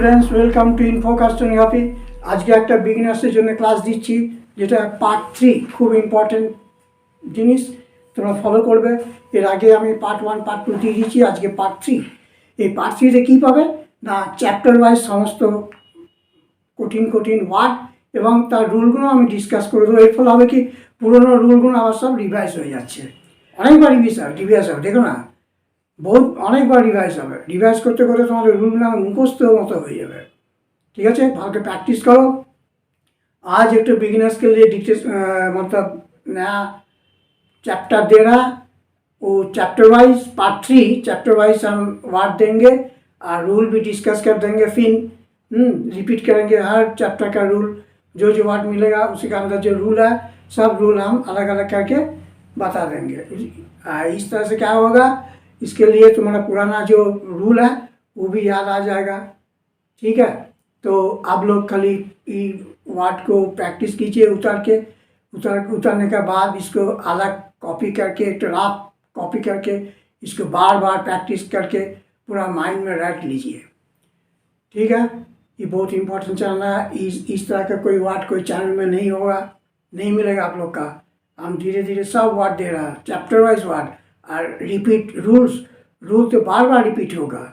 Students, welcome to ইনফোকাস্টনিওপ্যাথি। আজকে একটা বিগিনার্সের জন্য ক্লাস দিচ্ছি, যেটা পার্ট 3। খুব ইম্পর্টেন্ট জিনিস, তোমরা ফলো করবে। এর আগে আমি পার্ট 1 পার্ট 2 দিয়ে দিচ্ছি, আজকে পার্ট 3। এই পার্ট 3-তে কী পাবে না, চ্যাপ্টার ওয়াইজ সমস্ত কঠিন কঠিন ওয়ার্ড এবং তার রুলগুলো আমি ডিসকাস করে দেবো। এর ফলে হবে কি, পুরোনো রুলগুলো আবার সব রিভাইজ হয়ে যাচ্ছে। অনেকবার রিভাইজ হবে, দেখো না, बहुत অনেকবার রিভাইজ হবে। রিভাইজ করতে করতে তোমাদের রুলগুলো মুখস্থ মতো হয়ে যাবে। ठीक है, भालो के प्रैक्टिस करो। आज एक तो बिगिनर्स के लिए मतलब नया चैप्टर दे रहा, वो chapter wise part 3 chapter wise हम वर्ड देंगे और रूल भी डिस्कस कर देंगे। फिर रिपीट करेंगे हर चैप्टर का रूल, जो जो वर्ड मिलेगा उसी के अंदर जो रूल है, सब रूल हम अलग अलग करके बता देंगे। इस तरह से क्या होगा, इसके लिए तुम्हारा पुराना जो रूल है वो भी याद आ जाएगा। ठीक है, तो आप लोग खाली वर्ड को प्रैक्टिस कीजिए उतारने के बाद इसको अलग कॉपी करके, एक रफ कॉपी करके इसको बार बार प्रैक्टिस करके पूरा माइंड में रख लीजिए। ठीक है, ये बहुत इम्पोर्टेंट चैनल है। इस तरह का कोई वर्ड कोई चैनल में नहीं होगा, नहीं मिलेगा आप लोग का। हम धीरे धीरे सब वर्ड दे रहा है, चैप्टर वाइज वर्ड और रिपीट रूल तो बार बार रिपीट होगा,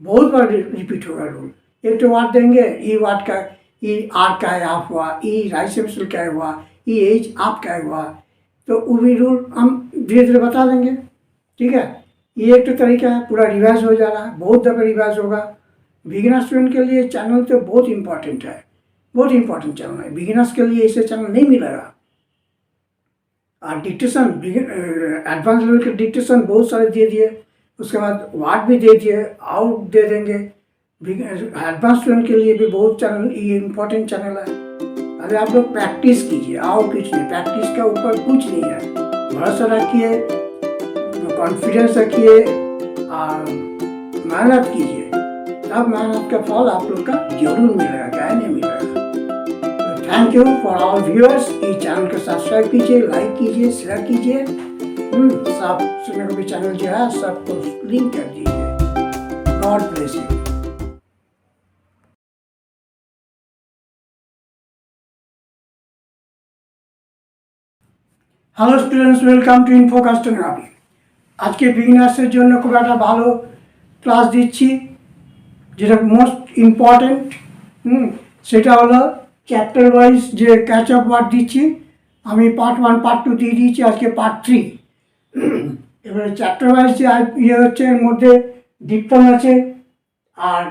बहुत बार रिपीट होगा रूल। एक तो वर्ड देंगे, ई वर्ड का ई आर का है आप हुआ, ई राइट सेंसल का हुआ, ई एच आप का हुआ, तो वो भी रूल हम धीरे धीरे बता देंगे। ठीक है, ये एक तो तरीका है, पूरा रिवाइज हो जा रहा है, बहुत दफ़ा रिवाइज होगा। बिगिनर स्टूडेंट के लिए चैनल तो बहुत इंपॉर्टेंट है, बहुत इंपॉर्टेंट चैनल है। बिगिनर्स के लिए ऐसे चैनल नहीं मिलेगा। और डिक्टेशन, एडवांस लेवल के डिक्टेशन बहुत सारे दे दिए, उसके बाद वर्ड भी दे दिए, आउट दे देंगे। एडवांस स्टूडेंट के लिए भी बहुत चैनल, ये इम्पोर्टेंट चैनल है। अरे आप लोग प्रैक्टिस कीजिए, आओ कुछ नहीं, प्रैक्टिस के ऊपर कुछ नहीं है। भरोसा रखिए, कॉन्फिडेंस रखिए और मेहनत कीजिए, तब मेहनत का फल आप लोग का जरूर मिलेगा, क्या नहीं मिलेगा। Thank you for all viewers. इस चैनल को सब्सक्राइब कीजिए, लाइक कीजिए, शेयर कीजिए। सब सुनने को भी चैनल जो है सबको लिंक कर दीजिए। God bless you. Hello students, welcome to ইনফোকাস্টনিওপ্যাথি। আজকে বিগিনার্সের জন্য খুব একটা ভালো ক্লাস দিচ্ছি, যেটা মোস্ট ইম্পর্টেন্ট। সেটা হলো চ্যাপ্টার ওয়াইজ যে ক্যাচ আপ ওয়ার্ড দিচ্ছি। আমি পার্ট 1 পার্ট 2 দিয়ে দিয়েছি, আজকে পার্ট 3। এবারে চ্যাপ্টার ওয়াইজ যে ইয়ে হচ্ছে, এর মধ্যে ডিপটন আছে আর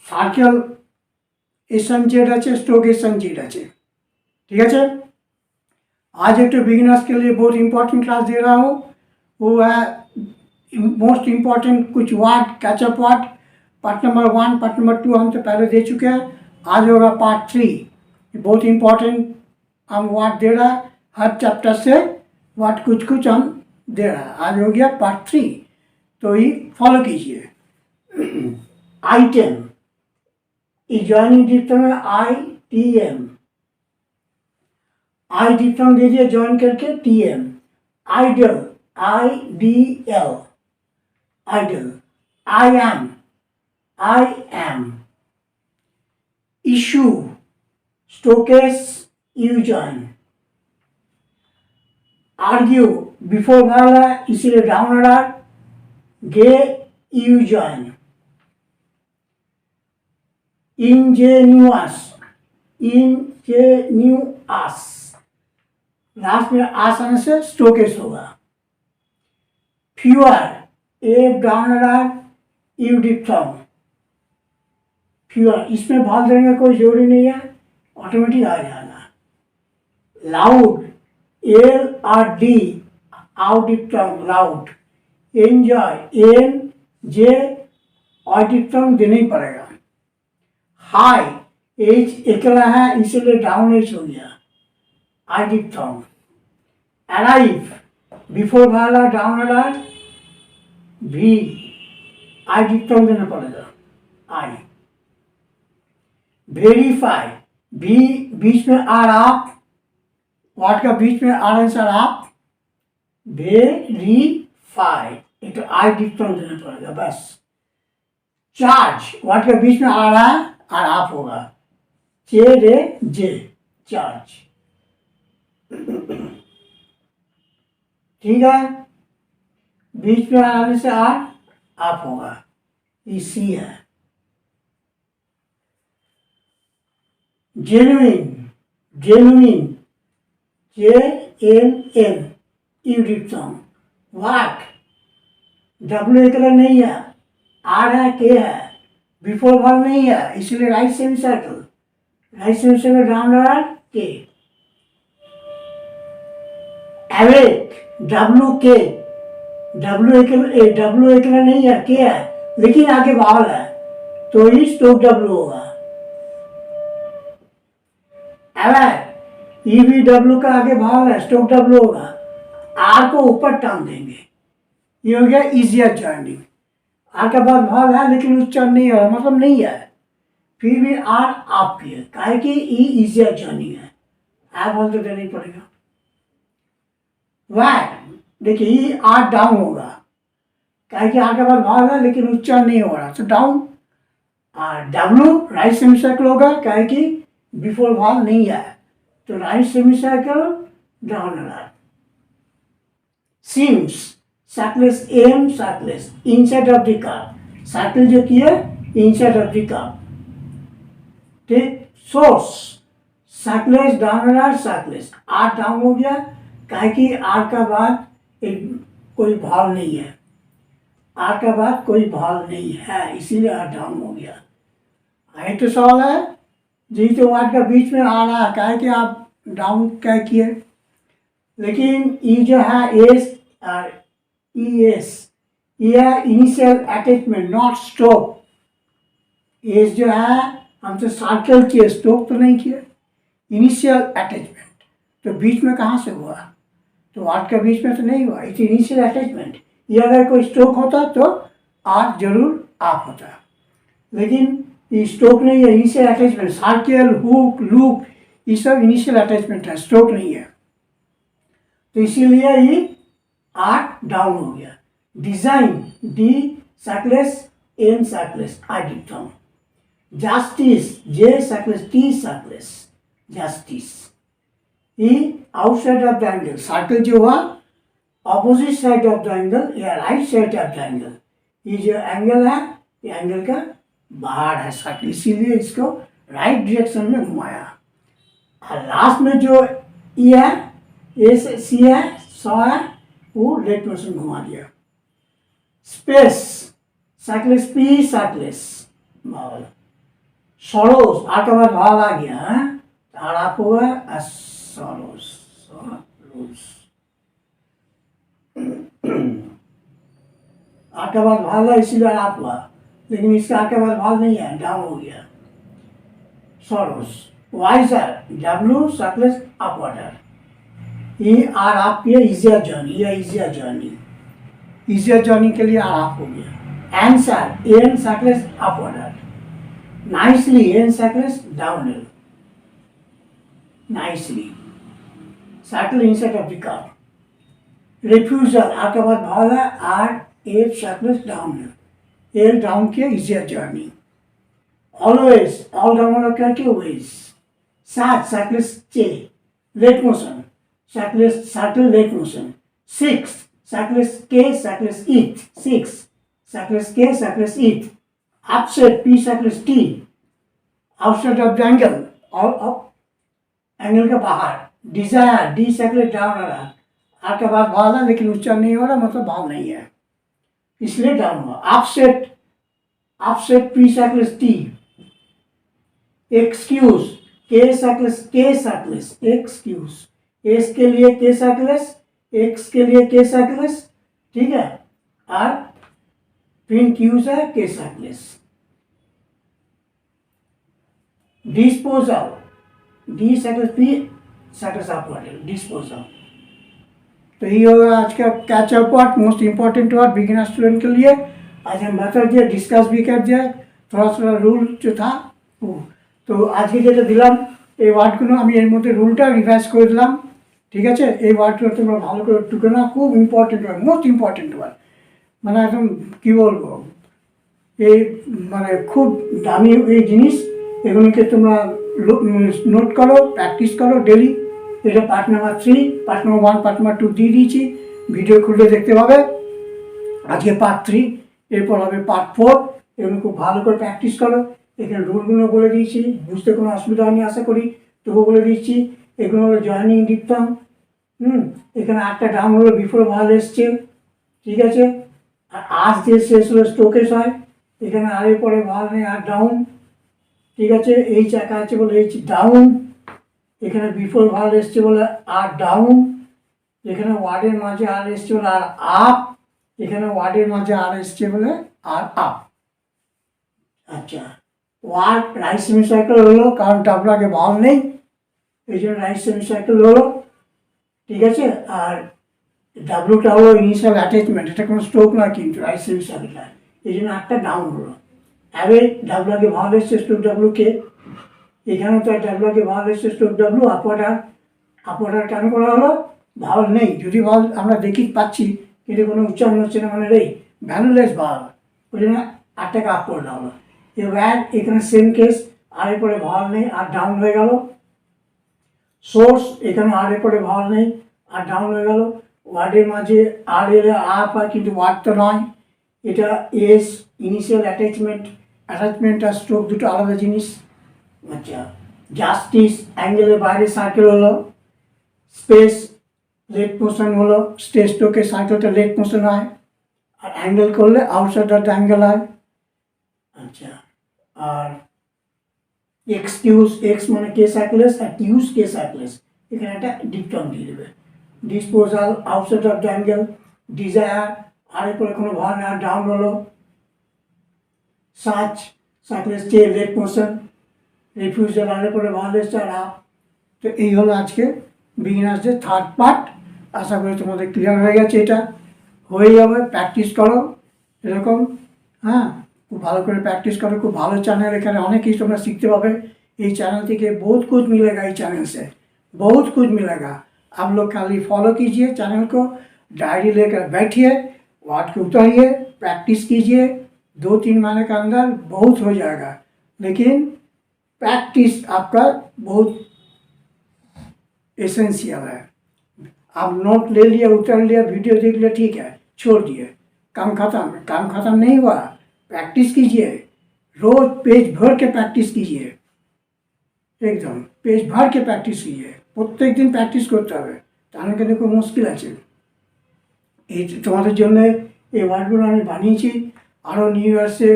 সার্কেল एसन जेड আছে, स्ट्रोक एसन जेड আছে। ठीक है, आज एक तो बिगिनर्स के लिए बहुत इंपॉर्टेंट क्लास दे रहा हूँ, वो है मोस्ट इम्पॉर्टेंट कुछ word, catch up word. Part number 1 part number 2 हम तो पहले दे चुके हैं, आज होगा पार्ट 3। बहुत इम्पॉर्टेंट हम वर्ड दे रहा है, हर चैप्टर से वर्ड कुछ कुछ हम दे रहा है। आज हो गया पार्ट 3, तो ये फॉलो कीजिए। आइटम, ये जॉइनिंग डिप्टन है ITM, आई डिप्टन दे दिए ज्वाइन करके TM। Idle, IDL, idle. I am। Issue, स्टोकेस U जॉइन। आर्ग्यू, बिफोर वाला इसीलिए डाउन रहा, गे U जॉइन। इंजेन्यूअस, लास्ट में आस आने से स्टोकेस होगा। Fewer, A down U diphthong. Fewer, इसमें भाग देने का कोई जरूरी नहीं है, ऑटोमेटिक आ जाना। Loud, LRD, out diphthong, loud. Enjoy, NJ, और डिप्थॉन्ग देना ही पड़ेगा। हाई, H अकेला है इसीलिए डाउन एच हो गया, आई डिप्थॉन्ग। अराइव, बिफोर वाला डाउन वाला V, आई डिप्थॉन्ग देना पड़ेगा, आई। वेरीफाई, V बीच में आर आप, वर्ड का बीच में आर आंसर आप, वेरीफाई, एक तो आई डिप्थॉन्ग देना पड़ेगा बस। चार्ज, वर्ड के बीच में आ रहा है और आप होगा चे रे जे, चार्ज। ठीक है, बीच में आने से आर आप होगा, ये सी है। Genuine, genuine, JNN, यूडिप्सम। वाट, W कलर नहीं है, R है, K है, बिफोर वर्ब नहीं है, इसलिए right semi circle, right semi circle down K। Awake, WK, W colour नहीं है, K है, लेकिन आगे वावल है, तो ही स्टोक W होगा। एवेक, EVW का आगे वावल है, स्टोक W होगा, R को ऊपर टांग देंगे, ये हो गया इजियर जर्नी। आर का बाद भाग है लेकिन उच्चारण नहीं हो रहा, मतलब नहीं है, फिर भी आर आपकी है, काहे कि ई इजियर जर्नी है, आप बोल तो देना ही पड़ेगा। वैट, देखिए ई आर डाउन होगा, काहे कि आर का बाद भाग है लेकिन उच्चारण नहीं हो रहा, तो डाउन। और डब्ल्यू राइट सेमी सर्कल होगा, काहे कि बिफोर भाग नहीं है, तो राइट सेमी सर्कल डाउन होगा। Seems, circle S M, circle S inside of the curve, circle जो किया इनसाइड ऑफ द कर्व। ठीक, source, circle S down, circle S R down हो गया, काहे कि आर का बाद कोई भाव नहीं है, आर का बाद कोई भाव नहीं है, इसीलिए आर डाउन हो गया। यही तो सवाल है, जी तो वाट का बीच में आ रहा है, काहे कि आप डाउन क्या किए, लेकिन ई जो है एस और ES, ये है initial attachment, not stop. S जो है हमसे सर्कल किए, स्टॉप तो नहीं किए, इनिशियल अटैचमेंट, तो बीच में कहाँ से हुआ, तो आर का बीच में तो नहीं हुआ, इट्स इनिशियल अटैचमेंट। ये अगर कोई स्ट्रोक होता तो आर जरूर आप होता, लेकिन ये स्ट्रोक नहीं है, initial attachment, circle, hook, loop, ये सब इनिशियल अटैचमेंट है, स्ट्रोक नहीं है, तो इसीलिए ये आर डाउन हो गया। Design, D circle S, N circle S, I diphthong. Justice, J circle S, T circle S, justice. E outside of the angle, circle जो हुआ opposite side of the angle या right side of the angle, ये जो angle है ये angle का बाहर है सर्कल, इसीलिए इसको राइट डायरेक्शन में घुमाया। और लास्ट में जो ई है, ए से सी है, सौ है, वो लेफ्ट मोशन घुमा दिया। स्पेस, सर्कलेस पी सर्कलेस, भावल। सॉरोस, आर का बाद भाव आ गया है, और आप होगा सॉरोस, सॉरोस। आर का बाद भाव है, इसीलिए आप हुआ, लेकिन इसका आर का बाद भाव नहीं है, डाउन हो गया, sorrows. Wiser, W circle S upward R, ये आर आप किया इजियर जर्नी, या इजियर जर्नी, इजियर जर्नी के लिए आर आप हो गया। Answer, N circle S upward R, nicely, N circle S downhill, nicely, circle inside of the curve. Refusal, R का बाद भाव है, R F circle S downhill, L down किया easier journey. Always, all down करके वेज। सात, सर्कलेस चे, left motion, circle S circle left motion. Six, circle S K circle S ईथ, six, circle S K circle S ईथ। Upset, P circle S T, outside of the angle, और angle के बाहर। Desire, D circle S down आ रहा, आर के बाद भाव है लेकिन उच्चारण नहीं हो रहा, मतलब भाव नहीं है, इसलिए डाउन हुआ। Upset, upset P circle S T. Excuse, K circle S, excuse, S के लिए के सर्कलेस, एक्स के लिए के सर्कलेस, ठीक है, और फिर क्यूज है K circle S. Disposal, D circle S P circle S upward, disposal. तो ये होगा आज का catch up part, most important part beginner student के लिए। आज हम बता दिए, डिस्कस भी कर दिया, थोड़ा थोड़ा रूल जो था वो। तो आज के যেটা দিলাম এই ওয়ার্ডগুলো আমি এর মধ্যে রুলটা রিভাইজ করে দিলাম, ঠিক আছে। এই ওয়ার্ডগুলো তোমরা ভালো করে টুকে নাও, খুব important word, most important word, মানে একদম কী বলবো, এই মানে খুব দামি এই জিনিস, এগুলোকে তোমরা নোট করো, প্র্যাকটিস করো ডেলি। এটা part number 3, part number 1, part number 2 দিয়ে দিয়েছি, ভিডিও খুললে দেখতে পাবে। আজকে পার্ট 3, এরপর হবে পার্ট 4। এগুলো খুব ভালো করে প্র্যাকটিস করো। এখানে রুলগুলো বলে দিয়েছি, বুঝতে কোনো অসুবিধা হয়নি আশা করি, তবুও বলে দিচ্ছি। এগুলো হলো জয়েনিং ডিপথং। এখানে 8টা ডাউন হলো, বিফোর ভাল এসছে, ঠিক আছে। আর আজ যে শেষ হলো স্টোকেস হয়, এখানে আরের পরে ভাল নেই, আর ডাউন, ঠিক আছে। এই চাকা আছে বলে এইচ ডাউন, এখানে বিফোর ভাল এসছে বলে আর ডাউন, এখানে ওয়ার্ডের মাঝে আর এসছে বলে আর আপ, এখানে ওয়ার্ডের মাঝে আর এসছে বলে আর আপ। আচ্ছা, ওয়ার্ড রাইট সেমি সার্কেল হলো, কারণ ডাবল আগে ভাল নেই, এই জন্য রাইট সেমি সার্কেল হলো, ঠিক আছে। আর ডাব্লুটা হলো ইনিশিয়াল অ্যাটাচমেন্ট, এটা কোনো স্ট্রোক না কিন্তু রাইট সেমি সার্কেলটা, এই জন্য একটা ডাউন হলো। অ্যাবে ডাব্লু আগে ভাল এসছে স্ট্রোক ডাব্লু কে, এখানেও তো ডাব্লু আগে ভাল এসছে স্ট্রোক ডাব্লু। আপওয়ার্ডার কেন করা হলো? ভাল নেই, যদি ভাল আমরা দেখি পাচ্ছি কিন্তু কোনো উচ্চারণ হচ্ছে না, মানে নেই, ভ্যালুলেস ভাল, ওই জন্য 8টাকে আপ করে দেওয়া হলো। এবার এখানে সেম কেস, আর এর পরে ভাল নেই আর ডাউন হয়ে গেল। সোর্স, এখানে আর এর পরে ভাল নেই আর ডাউন হয়ে গেল। ওয়ার্ডের মাঝে আর এলে আপ হয়, কিন্তু ওয়ার্ড তো নয়, এটা এস ইনিশিয়াল অ্যাটাচমেন্ট আর স্ট্রোক দুটো আলাদা জিনিস। আচ্ছা, জাস্টিস অ্যাঙ্গেলের বাইরে সার্কেল হলো, স্পেস লেট মোশন হলো, স্টেজ স্ট্রোকে সার্কেলটা লেট মোশন হয়, আর অ্যাঙ্গেল করলে আউটসাইড দ্য অ্যাঙ্গেল হয়। আচ্ছা, আর এক্সকিউজ, এক্স মানে কে সার্কেলেস আর কিউজ কে সার্কেলেস, এখানে একটা ডিপটং দিয়ে দেবে। Disposal outside of the angle, desire আর এরপরে কোনো ভার না, ডাউন হলো। সার্চ সার্কেলেস চে লেট মোশন, রিফিউজাল আর এরপরে ভার এসছে আর আপ। তো এই হলো আজকে বিগিনার্সদের 3rd পার্ট। আশা করি তোমাদের ক্লিয়ার হয়ে গেছে, এটা হয়ে যাবে। প্র্যাকটিস করো এরকম, হ্যাঁ, খুব ভালো করে প্র্যাকটিस करो। খুব ভালো চ্যানেল, এখানে অনেক কিছু তোমরা শিখতে পাবে। এই চ্যানেल থেকে बहुत कुछ मिलेगा, इस चैनल से बहुत कुछ मिलेगा। आप लोग खाली फॉलो कीजिए चैनल को, डायरी लेकर बैठिए, वर्ड को उतारिए, प्रैक्टिस कीजिए। 2-3 महीने के अंदर बहुत हो जाएगा, लेकिन प्रैक्टिस आपका बहुत एसेंशियल है। आप नोट ले लिया, उतर लिया, वीडियो देख लिया, ठीक है, छोड़ दिए, काम खत्म नहीं हुआ। प्रैक्टिस कीजिए, रोज पेज भर के प्रैक्टिस कीजिए, एकदम पेज भर के प्रैक्टिस कीजिए। प्रत्येक दिन प्रैक्टिस करते হবে, তাহলে কিন্তু খুব মুশকিল আছে। এই তোমাদের জন্য এই ওয়ার্ডগুলো আমি বানিয়েছি। আরও নিউ ইয়ার্সে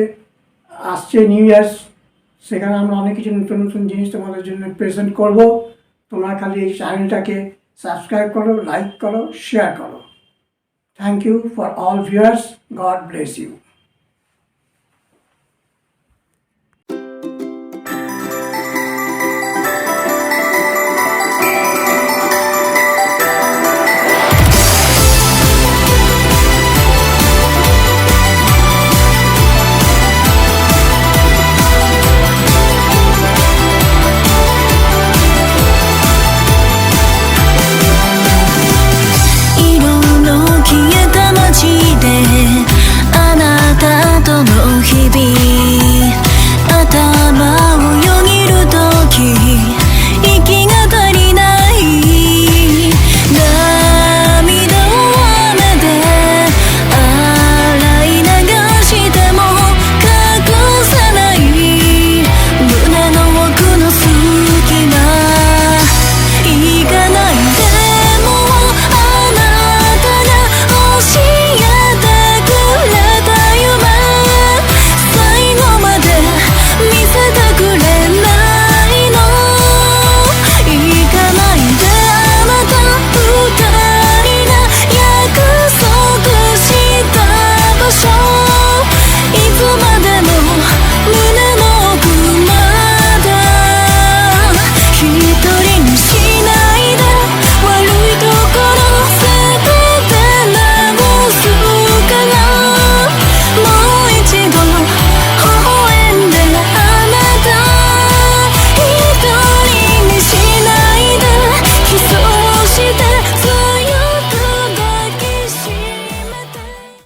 আসছে, নিউ ইয়ার্স, সেখানে আমরা অনেক কিছু নতুন নতুন জিনিস তোমাদের জন্য প্রেজেন্ট করব। তোমরা খালি এই চ্যানেলটাকে সাবস্ক্রাইব করো, লাইক করো, শেয়ার করো। Thank you for all viewers, God bless you.